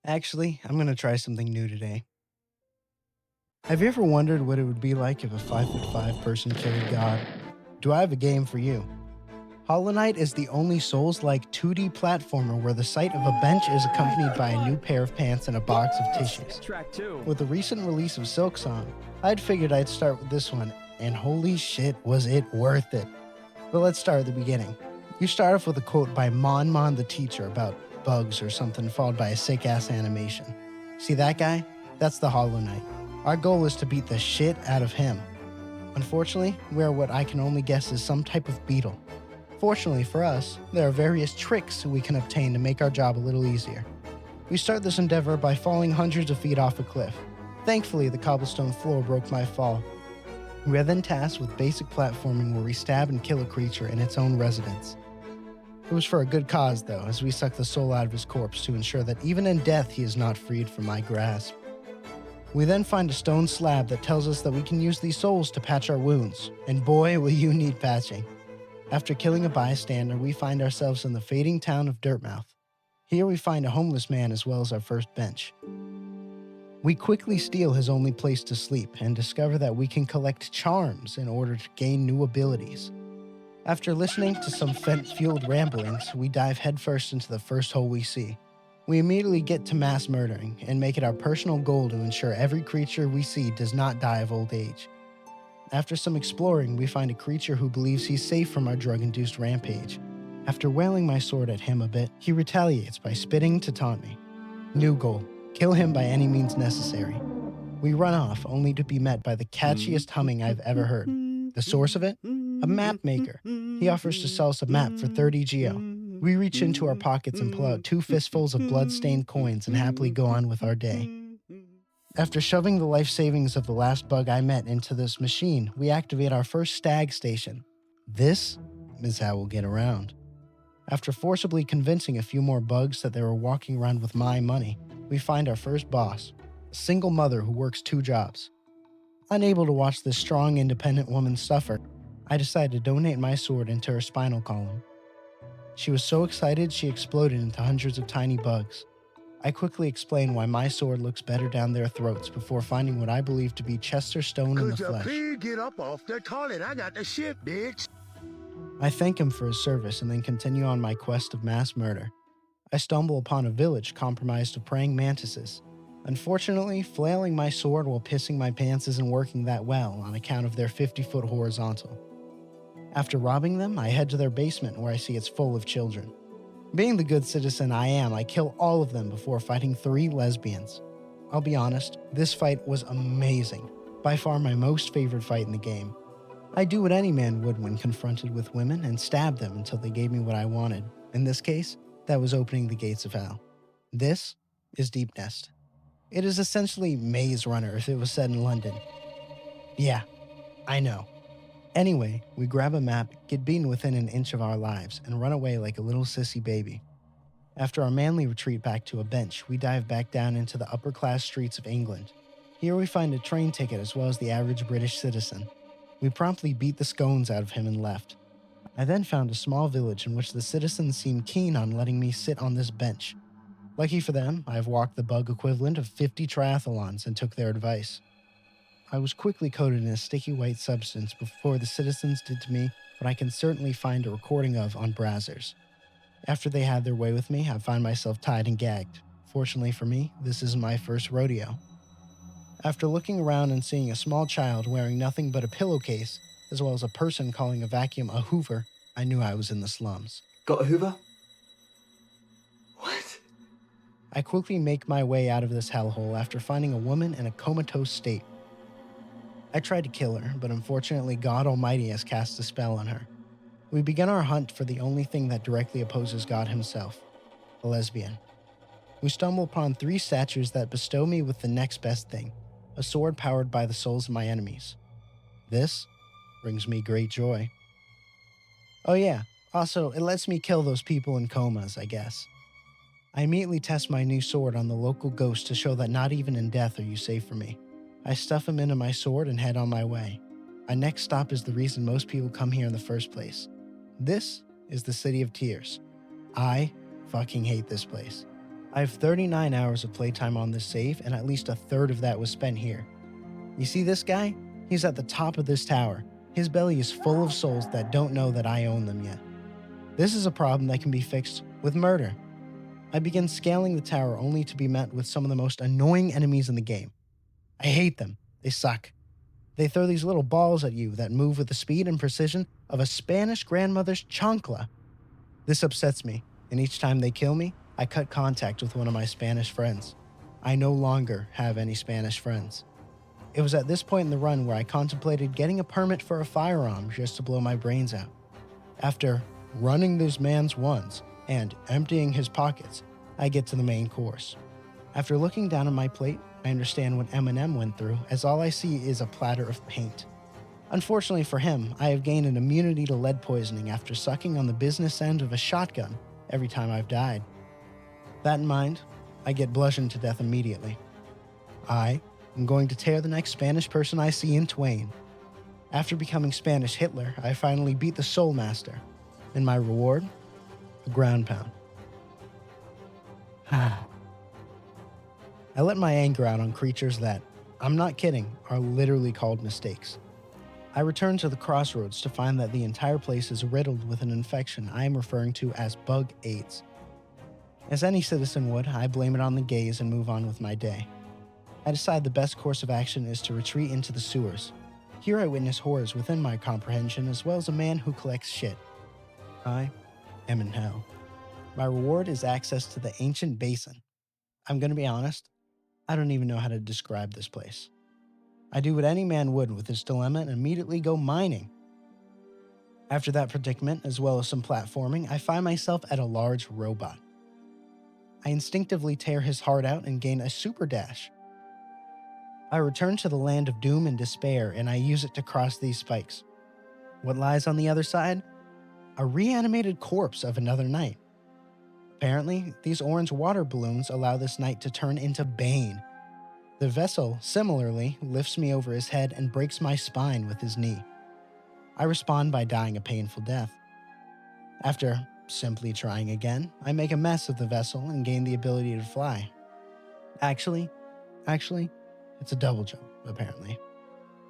Actually, I'm gonna try something new today. Have you ever wondered what it would be like if a 5'5" person killed God? Do I have a game for you? Hollow Knight is the only Souls-like 2D platformer where the sight of a bench is accompanied by a new pair of pants and a box of tissues. Track 2. With the recent release of Silksong, I'd figured I'd start with this one, and holy shit was it worth it. But let's start at the beginning. You start off with a quote by Mon the teacher about bugs or something, followed by a sick-ass animation. See that guy? That's the Hollow Knight. Our goal is to beat the shit out of him. Unfortunately, we are what I can only guess is some type of beetle. Fortunately for us, there are various tricks we can obtain to make our job a little easier. We start this endeavor by falling hundreds of feet off a cliff. Thankfully, the cobblestone floor broke my fall. We are then tasked with basic platforming where we stab and kill a creature in its own residence. It was for a good cause, though, as we suck the soul out of his corpse to ensure that even in death he is not freed from my grasp. We then find a stone slab that tells us that we can use these souls to patch our wounds, and boy, will you need patching. After killing a bystander, we find ourselves in the fading town of Dirtmouth. Here we find a homeless man as well as our first bench. We quickly steal his only place to sleep and discover that we can collect charms in order to gain new abilities. After listening to some Fent-fueled ramblings, we dive headfirst into the first hole we see. We immediately get to mass murdering and make it our personal goal to ensure every creature we see does not die of old age. After some exploring, we find a creature who believes he's safe from our drug-induced rampage. After wailing my sword at him a bit, he retaliates by spitting to taunt me. New goal: kill him by any means necessary. We run off, only to be met by the catchiest humming I've ever heard. The source of it? A map maker. He offers to sell us a map for 30 geo. We reach into our pockets and pull out 2 fistfuls of blood-stained coins and happily go on with our day. After shoving the life savings of the last bug I met into this machine, we activate our first stag station. This is how we'll get around. After forcibly convincing a few more bugs that they were walking around with my money, we find our first boss, a single mother who works 2 jobs. Unable to watch this strong, independent woman suffer, I decided to donate my sword into her spinal column. She was so excited she exploded into hundreds of tiny bugs. I quickly explain why my sword looks better down their throats before finding what I believe to be Chester stone in the flesh. Could you please get up off that toilet? I got the shit, bitch. I thank him for his service and then continue on my quest of mass murder. I stumble upon a village compromised of praying mantises. Unfortunately, flailing my sword while pissing my pants isn't working that well on account of their 50-foot horizontal. After robbing them, I head to their basement where I see it's full of children. Being the good citizen I am, I kill all of them before fighting 3 lesbians. I'll be honest, this fight was amazing. By far my most favorite fight in the game. I do what any man would when confronted with women and stab them until they gave me what I wanted. In this case, that was opening the gates of hell. This is Deep Nest. It is essentially Maze Runner if it was set in London. Yeah, I know. Anyway, we grab a map, get beaten within an inch of our lives, and run away like a little sissy baby. After our manly retreat back to a bench, we dive back down into the upper-class streets of England. Here we find a train ticket as well as the average British citizen. We promptly beat the scones out of him and left. I then found a small village in which the citizens seemed keen on letting me sit on this bench. Lucky for them, I have walked the bug equivalent of 50 triathlons and took their advice. I was quickly coated in a sticky white substance before the citizens did to me what I can certainly find a recording of on browsers. After they had their way with me, I find myself tied and gagged. Fortunately for me, this isn't my first rodeo. After looking around and seeing a small child wearing nothing but a pillowcase, as well as a person calling a vacuum a hoover, I knew I was in the slums. Got a Hoover? What? I quickly make my way out of this hellhole after finding a woman in a comatose state. I tried to kill her, but unfortunately God Almighty has cast a spell on her. We begin our hunt for the only thing that directly opposes God himself, a lesbian. We stumble upon 3 statues that bestow me with the next best thing, a sword powered by the souls of my enemies. This brings me great joy. Oh yeah, also it lets me kill those people in comas, I guess. I immediately test my new sword on the local ghost to show that not even in death are you safe from me. I stuff him into my sword and head on my way. My next stop is the reason most people come here in the first place. This is the City of Tears. I fucking hate this place. I have 39 hours of playtime on this save, and at least a third of that was spent here. You see this guy? He's at the top of this tower. His belly is full of souls that don't know that I own them yet. This is a problem that can be fixed with murder. I begin scaling the tower only to be met with some of the most annoying enemies in the game. I hate them. They suck. They throw these little balls at you that move with the speed and precision of a Spanish grandmother's chancla. This upsets me, and each time they kill me, I cut contact with one of my Spanish friends. I no longer have any Spanish friends. It was at this point in the run where I contemplated getting a permit for a firearm just to blow my brains out. After running this man's once and emptying his pockets, I get to the main course. After looking down at my plate, I understand what Eminem went through, as all I see is a platter of paint. Unfortunately for him, I have gained an immunity to lead poisoning after sucking on the business end of a shotgun every time I've died. That in mind, I get bludgeoned to death immediately. I am going to tear the next Spanish person I see in twain. After becoming Spanish Hitler, I finally beat the Soul Master, and my reward? A ground pound. I let my anger out on creatures that, I'm not kidding, are literally called mistakes. I return to the crossroads to find that the entire place is riddled with an infection I am referring to as bug AIDS. As any citizen would, I blame it on the gays and move on with my day. I decide the best course of action is to retreat into the sewers. Here I witness horrors within my comprehension as well as a man who collects shit. I am in hell. My reward is access to the ancient basin. I'm gonna be honest, I don't even know how to describe this place. I do what any man would with his dilemma and immediately go mining. After that predicament, as well as some platforming, I find myself at a large robot. I instinctively tear his heart out and gain a super dash. I return to the land of doom and despair, and I use it to cross these spikes. What lies on the other side? A reanimated corpse of another knight. Apparently, these orange water balloons allow this knight to turn into Bane. The vessel, similarly, lifts me over his head and breaks my spine with his knee. I respond by dying a painful death. After simply trying again, I make a mess of the vessel and gain the ability to fly. Actually, it's a double jump, apparently.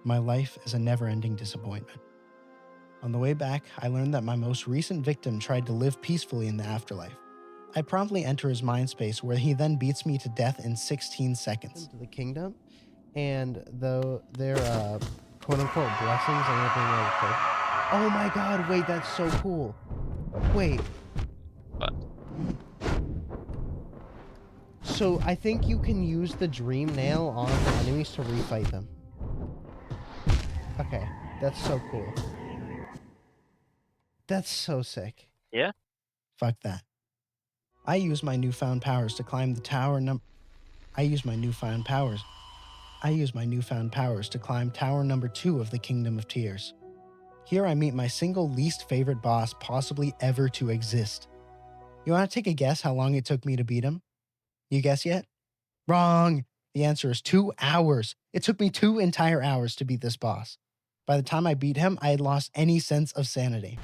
My life is a never-ending disappointment. On the way back, I learned that my most recent victim tried to live peacefully in the afterlife. I promptly enter his mind space where he then beats me to death in 16 seconds. To the kingdom, and though their quote-unquote blessings are not being able to take. Oh my god, wait, that's so cool. Wait. What? So I think you can use the dream nail on the enemies to refight them. Okay, that's so cool. That's so sick. Yeah? Fuck that. I use my newfound powers to climb the tower I use my newfound powers to climb tower number 2 of the Kingdom of Tears. Here I meet my single least favorite boss possibly ever to exist. You want to take a guess how long it took me to beat him? You guess yet? Wrong! The answer is 2 hours. It took me 2 entire hours to beat this boss. By the time I beat him, I had lost any sense of sanity.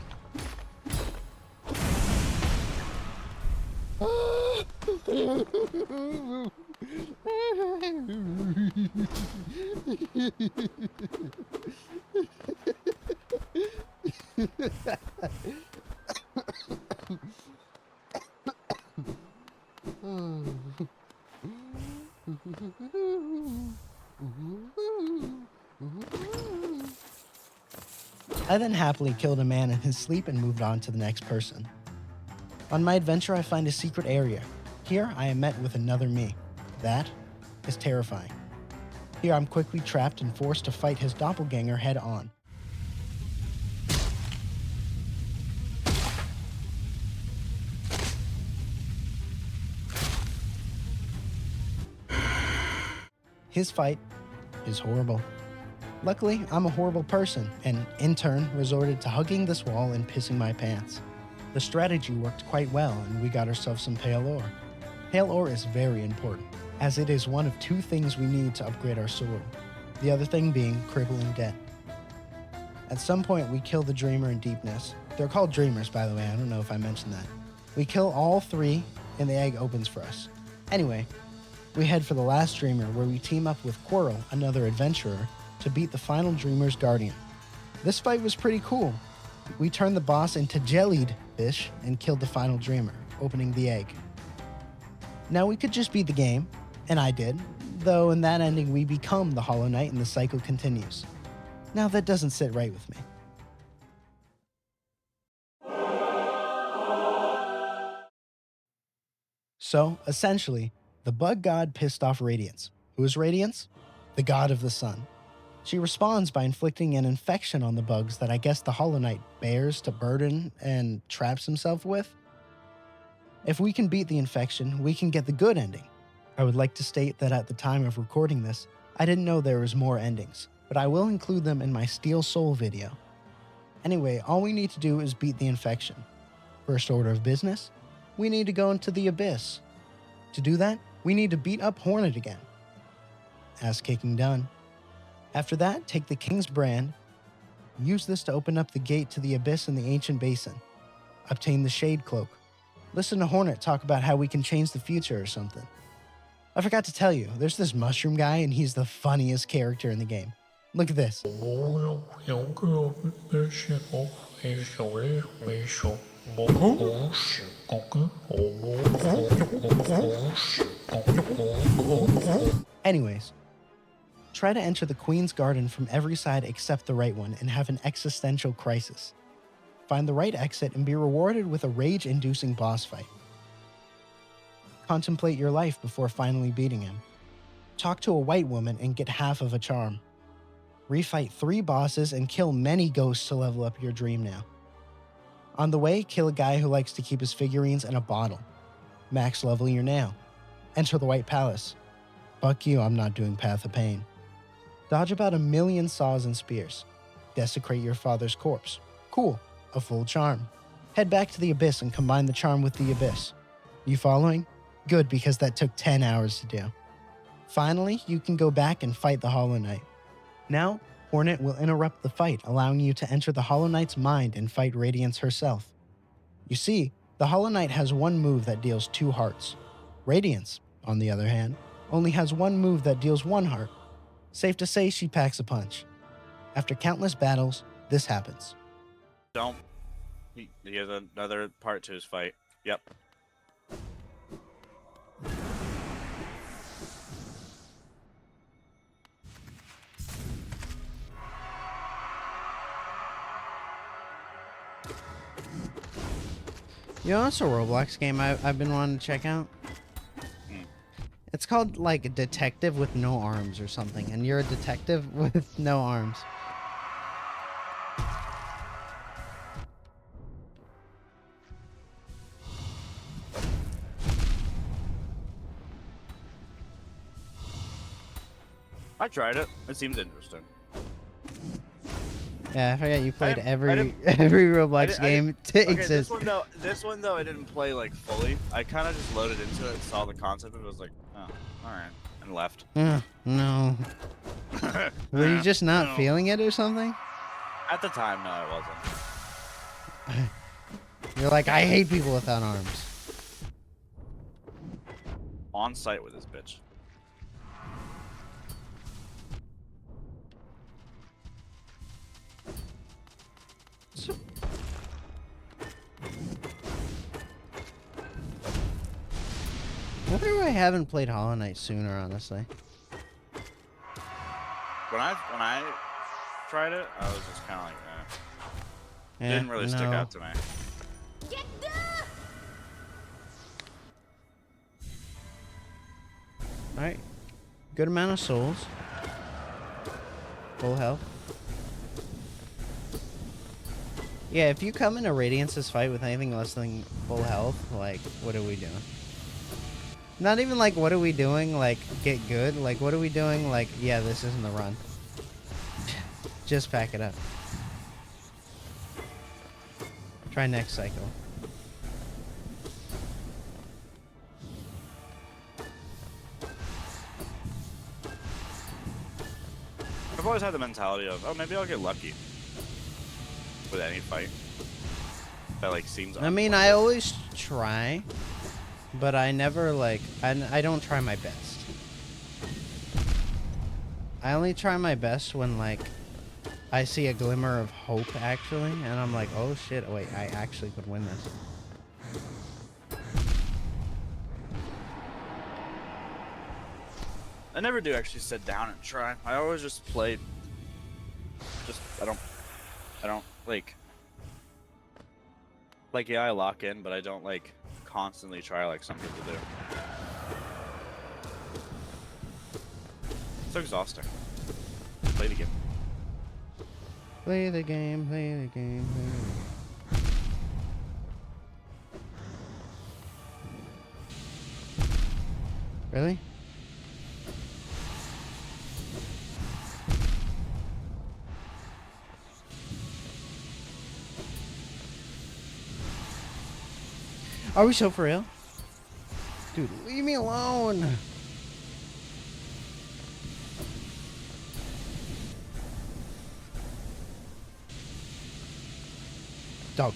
I then happily killed a man in his sleep and moved on to the next person. On my adventure, I find a secret area. Here, I am met with another me. That is terrifying. Here, I'm quickly trapped and forced to fight his doppelganger head on. His fight is horrible. Luckily, I'm a horrible person, and in turn, resorted to hugging this wall and pissing my pants. The strategy worked quite well, and we got ourselves some pale ore. Pale ore is very important, as it is one of 2 things we need to upgrade our sword, the other thing being crippling debt. At some point, we kill the Dreamer in Deepness. They're called Dreamers, by the way, I don't know if I mentioned that. We kill all 3, and the egg opens for us. Anyway, we head for the last dreamer, where we team up with Quirrell, another adventurer, to beat the final dreamer's guardian. This fight was pretty cool. We turned the boss into jellied fish and killed the final dreamer, opening the egg. Now we could just beat the game, and I did, though in that ending we become the Hollow Knight and the cycle continues. Now that doesn't sit right with me. So, essentially, the bug god pissed off Radiance. Who is Radiance? The god of the sun. She responds by inflicting an infection on the bugs that I guess the Hollow Knight bears to burden and traps himself with. If we can beat the infection, we can get the good ending. I would like to state that at the time of recording this, I didn't know there was more endings, but I will include them in my Steel Soul video. Anyway, all we need to do is beat the infection. First order of business, we need to go into the abyss. To do that, we need to beat up Hornet again. Ass kicking done. After that, take the King's Brand. Use this to open up the gate to the abyss in the ancient basin. Obtain the Shade Cloak. Listen to Hornet talk about how we can change the future or something. I forgot to tell you, there's this mushroom guy and he's the funniest character in the game. Look at this. Anyways, try to enter the Queen's Garden from every side except the right one and have an existential crisis. Find the right exit and be rewarded with a rage-inducing boss fight. Contemplate your life before finally beating him. Talk to a white woman and get half of a charm. Refight 3 bosses and kill many ghosts to level up your dream now. On the way, kill a guy who likes to keep his figurines in a bottle. Max level your now. Enter the White Palace. Fuck you, I'm not doing Path of Pain. Dodge about 1,000,000 saws and spears. Desecrate your father's corpse. Cool, a full charm. Head back to the Abyss and combine the charm with the Abyss. You following? Good, because that took 10 hours to do. Finally, you can go back and fight the Hollow Knight. Now, Hornet will interrupt the fight, allowing you to enter the Hollow Knight's mind and fight Radiance herself. You see, the Hollow Knight has one move that deals 2 hearts. Radiance, on the other hand, only has one move that deals 1 heart. Safe to say she packs a punch. After countless battles, this happens. Don't. He has another part to his fight. Yep. You know, it's a Roblox game I've been wanting to check out. It's called, like, a detective with no arms or something, and you're a detective with no arms. I tried it. It seems interesting. Yeah, I forgot you played every every Roblox game to exist. This one though, I didn't play like fully. I kind of just loaded into it, saw the concept, and was like, oh, all right, and left. No. Were you just not feeling it or something? At the time, no, I wasn't. You're like, I hate people without arms. On site with this bitch. I wonder why I haven't played Hollow Knight sooner, honestly. When I tried it, I was just kind of like, eh. It didn't really stick out to me. Alright. Good amount of souls. Full health. Yeah, if you come into Radiance's fight with anything less than full health, like, what are we doing? Not even like, what are we doing? Like, get good? Like, what are we doing? Like, yeah, this isn't the run. Just pack it up. Try next cycle. I've always had the mentality of, oh, maybe I'll get lucky with any fight that like seems. I mean, I always try, but I never like I don't try my best. I only try my best when like I see a glimmer of hope actually, and I'm like, oh shit, wait, I actually could win this. I never do actually sit down and try. I always just play. I don't like yeah, I lock in, but I don't like constantly try like some people do. So exhausting. Play the game. Play the game, play the game, play the game. Really? Are we so for real? Dude, leave me alone. Dog.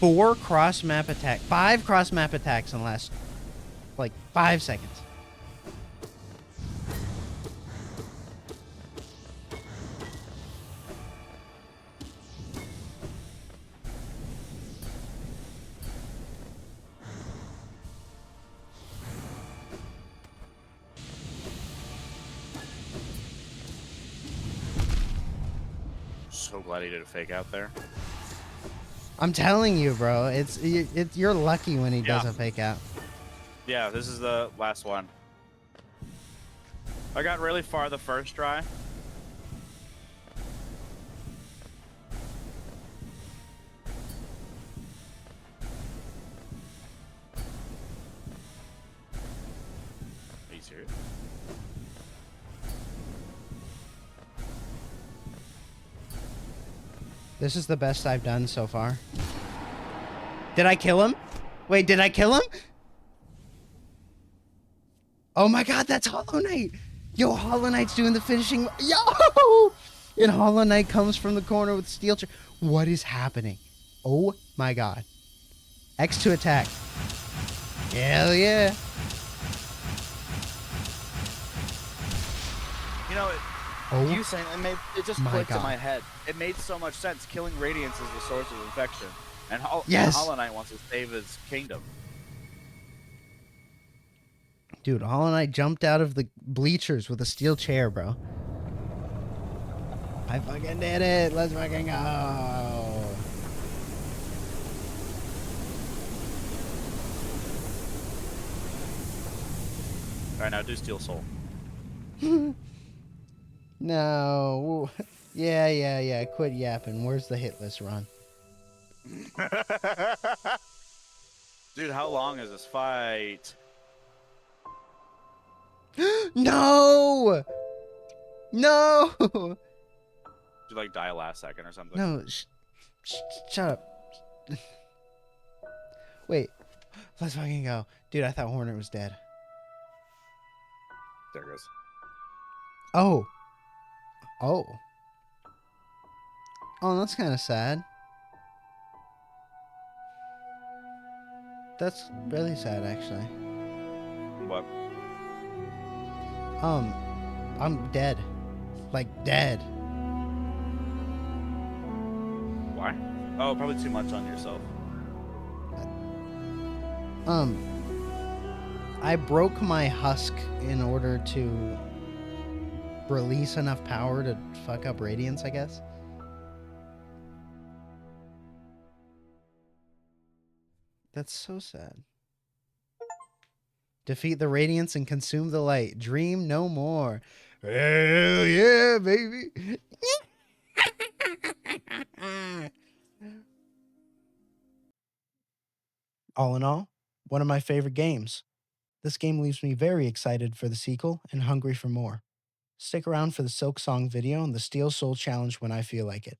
5 cross-map attacks in the last, like, 5 seconds. So glad he did a fake out there. I'm telling you, bro. You're lucky when he does Yeah. a fake out. Yeah, this is the last one. I got really far the first try. Are you serious? This is the best I've done so far. Did I kill him? Wait, did I kill him? Oh my god, that's Hollow Knight! Yo, Hollow Knight's doing the finishing. Yo! And Hollow Knight comes from the corner with steel chair. What is happening? Oh my god. X to attack. Hell yeah. You know, Oh, you saying it just my clicked in God. my head. It made so much sense. Killing Radiance is the source of infection, and Yes. Hollow Knight wants to save his kingdom. dude, Hollow Knight jumped out of the bleachers with a steel chair, bro. I fucking did it. Let's fucking go. All right, now do Steel Soul. No. Yeah. Quit yapping. Where's the hit list run? Dude, how long is this fight? No! No! Did you like die last second or something? No, shut up. Wait, let's fucking go. Dude, I thought Hornet was dead. There it goes. Oh. Oh, that's kind of sad. That's really sad, actually. What? I'm dead. Like, dead. Why? Oh, probably too much on yourself. I broke my husk in order to release enough power to fuck up Radiance, I guess. That's so sad. Defeat the Radiance and consume the light. Dream no more. Hell yeah, baby. All in all, one of my favorite games. This game leaves me very excited for the sequel and hungry for more. Stick around for the Silk Song video and the Steel Soul Challenge when I feel like it.